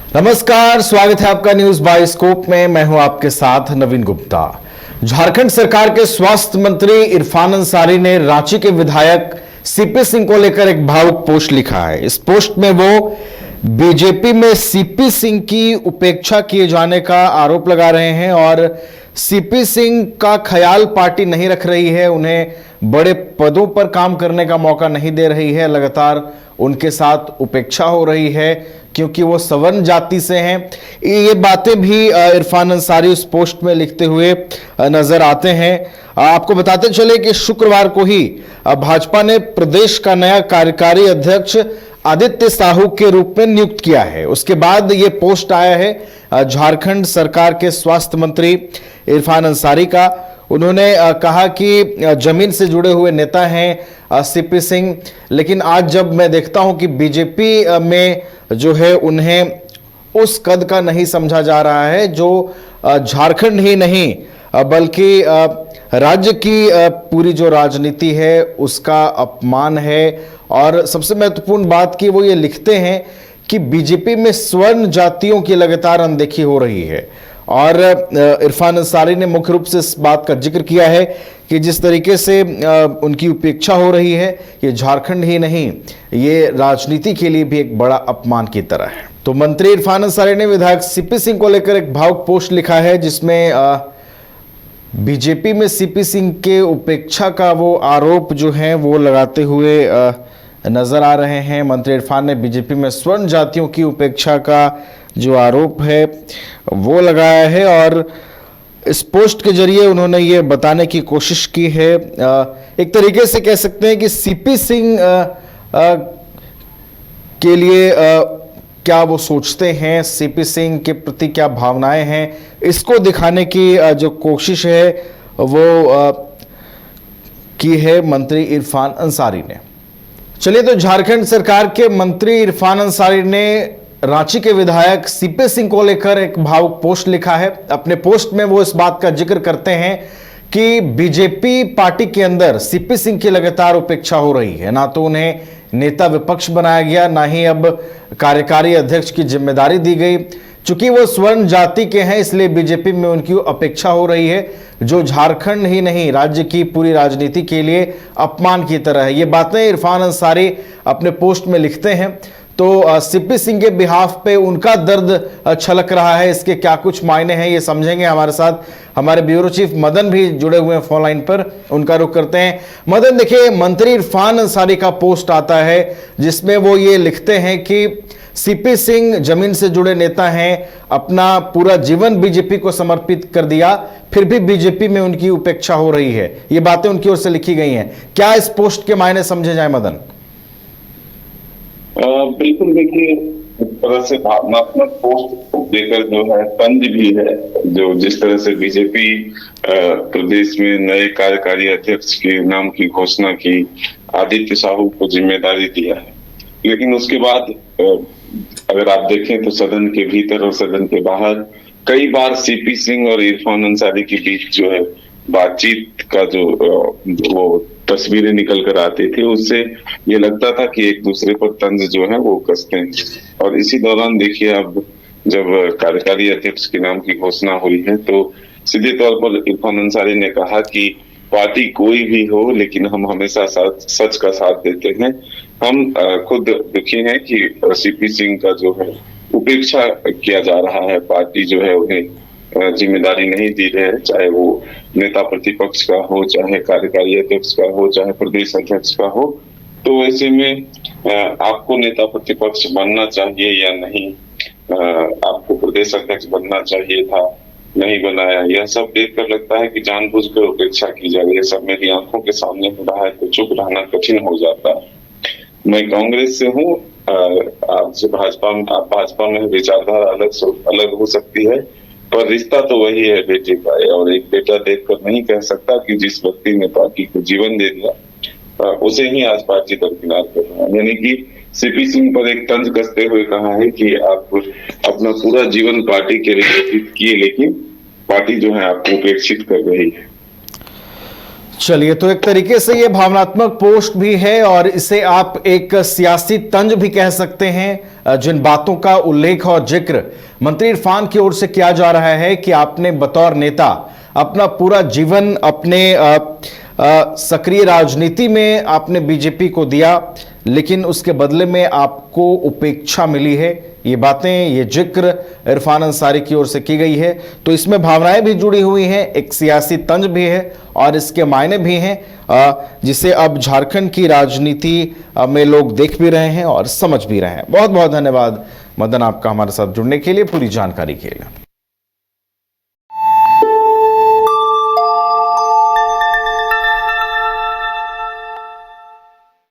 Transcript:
नमस्कार, स्वागत है आपका न्यूज बायोस्कोप में। मैं हूं आपके साथ नवीन गुप्ता। झारखंड सरकार के स्वास्थ्य मंत्री इरफान अंसारी ने रांची के विधायक सीपी सिंह को लेकर एक भावुक पोस्ट लिखा है। इस पोस्ट में वो बीजेपी में सीपी सिंह की उपेक्षा किए जाने का आरोप लगा रहे हैं और सीपी सिंह का ख्याल पार्टी नहीं रख रही है, उन्हें बड़े पदों पर काम करने का मौका नहीं दे रही है, लगातार उनके साथ उपेक्षा हो रही है क्योंकि वो सवर्ण जाति से हैं। ये बातें भी इरफान अंसारी उस पोस्ट में लिखते हुए नजर आते हैं। आपको बताते चले कि शुक्रवार को ही भाजपा ने प्रदेश का नया कार्यकारी अध्यक्ष आदित्य साहू के रूप में नियुक्त किया है। उसके बाद ये पोस्ट आया है झारखंड सरकार के स्वास्थ्य मंत्री इरफान अंसारी का। उन्होंने कहा कि जमीन से जुड़े हुए नेता हैं सीपी सिंह, लेकिन आज जब मैं देखता हूं कि बीजेपी में जो है उन्हें उस कद का नहीं समझा जा रहा है जो झारखंड ही नहीं बल्कि राज्य की पूरी जो राजनीति है उसका अपमान है। और सबसे महत्वपूर्ण बात की वो ये लिखते हैं कि बीजेपी में स्वर्ण जातियों की लगातार अनदेखी हो रही है। और इरफान अंसारी ने मुख्य रूप से इस बात का जिक्र किया है कि जिस तरीके से उनकी उपेक्षा हो रही है, ये झारखंड ही नहीं, ये राजनीति के लिए भी एक बड़ा अपमान की तरह है। तो मंत्री इरफान अंसारी ने विधायक सीपी सिंह को लेकर एक भावुक पोस्ट लिखा है जिसमें बीजेपी में सीपी सिंह के उपेक्षा का वो आरोप जो है वो लगाते हुए नजर आ रहे हैं। मंत्री इरफान ने बीजेपी में स्वर्ण जातियों की उपेक्षा का जो आरोप है वो लगाया है और इस पोस्ट के जरिए उन्होंने ये बताने की कोशिश की है। एक तरीके से कह सकते हैं कि सीपी सिंह के लिए क्या वो सोचते हैं, सीपी सिंह के प्रति क्या भावनाएं हैं, इसको दिखाने की जो कोशिश है वो की है मंत्री इरफान अंसारी ने। चलिए, तो झारखंड सरकार के मंत्री इरफान अंसारी ने रांची के विधायक सीपी सिंह को लेकर एक भावुक पोस्ट लिखा है। अपने पोस्ट में वो इस बात का जिक्र करते हैं कि बीजेपी पार्टी के अंदर सीपी सिंह की लगातार उपेक्षा हो रही है। ना तो उन्हें नेता विपक्ष बनाया गया, ना ही अब कार्यकारी अध्यक्ष की जिम्मेदारी दी गई। चूंकि वो स्वर्ण जाति के हैं इसलिए बीजेपी में उनकी अपेक्षा हो रही है जो झारखंड ही नहीं राज्य की पूरी राजनीति के लिए अपमान की तरह है। ये बातें इरफान अंसारी अपने पोस्ट में लिखते हैं। तो सीपी सिंह के बिहाफ पे उनका दर्द छलक रहा है, इसके क्या कुछ मायने हैं ये समझेंगे। हमारे साथ हमारे ब्यूरो चीफ मदन भी जुड़े हुए हैं फोन लाइन पर, उनका रुख करते हैं। मदन, देखिए, मंत्री इरफान अंसारी का पोस्ट आता है जिसमें वो ये लिखते हैं कि सीपी सिंह जमीन से जुड़े नेता हैं, अपना पूरा जीवन बीजेपी को समर्पित कर दिया, फिर भी बीजेपी में उनकी उपेक्षा हो रही है। ये बातें उनकी ओर से लिखी गई हैं। क्या इस पोस्ट के मायने समझे जाए मदन? बिल्कुल, देखिए, एक तरह से भावनात्मक पोस्ट देकर जो है तंज भी है, जो जिस तरह से बीजेपी प्रदेश में नए कार्यकारी अध्यक्ष के नाम की घोषणा की, आदित्य साहू को जिम्मेदारी दिया है, लेकिन उसके बाद अगर आप देखें तो सदन के भीतर और सदन के बाहर कई बार सीपी सिंह और इरफान अंसारी के बीच जो है बातचीत का जो वो तस्वीरें निकल कर आती थी, उससे ये लगता था कि एक दूसरे पर तंज जो है वो कसते हैं। और इसी दौरान देखिए, अब जब कार्यकारी अध्यक्ष के नाम की घोषणा हुई है तो सीधे तौर पर इरफान अंसारी ने कहा कि पार्टी कोई भी हो लेकिन हम हमेशा सच का साथ देते हैं। हम खुद दुखी हैं कि सीपी सिंह का जो है उपेक्षा किया जा रहा है, पार्टी जो है उन्हें जिम्मेदारी नहीं दी है, चाहे वो नेता प्रतिपक्ष का हो, चाहे कार्यकारी अध्यक्ष का हो, चाहे प्रदेश अध्यक्ष का हो। तो ऐसे में आपको नेता प्रतिपक्ष बनना चाहिए या नहीं, आपको प्रदेश अध्यक्ष बनना चाहिए था, नहीं बनाया, यह सब देखकर लगता है कि जानबूझकर उपेक्षा की जा रही है। सब मेरी आंखों के सामने हो रहा है तो चुप रहना कठिन हो जाता है। मैं कांग्रेस से हूँ, आप भाजपा में विचारधारा अलग हो सकती है, पर रिश्ता तो वही है बेटे का। और एक बेटा देखकर नहीं कह सकता कि जिस व्यक्ति ने पार्टी को जीवन दे दिया उसे ही आज पार्टी दरकिनार कर रहा है। यानी कि सीपी सिंह पर एक तंज कसते हुए कहा है कि आप अपना पूरा जीवन पार्टी के लिए व्यतीत किए, लेकिन पार्टी जो है आपको उपेक्षित कर रही है। चलिए, तो एक तरीके से ये भावनात्मक पोस्ट भी है और इसे आप एक सियासी तंज भी कह सकते हैं। जिन बातों का उल्लेख और जिक्र मंत्री इरफान की ओर से किया जा रहा है कि आपने बतौर नेता अपना पूरा जीवन अपने सक्रिय राजनीति में आपने बीजेपी को दिया, लेकिन उसके बदले में आपको उपेक्षा मिली है। ये बातें, ये जिक्र इरफान अंसारी की ओर से की गई है, तो इसमें भावनाएं भी जुड़ी हुई हैं, एक सियासी तंज भी है और इसके मायने भी हैं, जिसे अब झारखंड की राजनीति में लोग देख भी रहे हैं और समझ भी रहे हैं। बहुत बहुत धन्यवाद मदन, आपका हमारे साथ जुड़ने के लिए, पूरी जानकारी के लिए।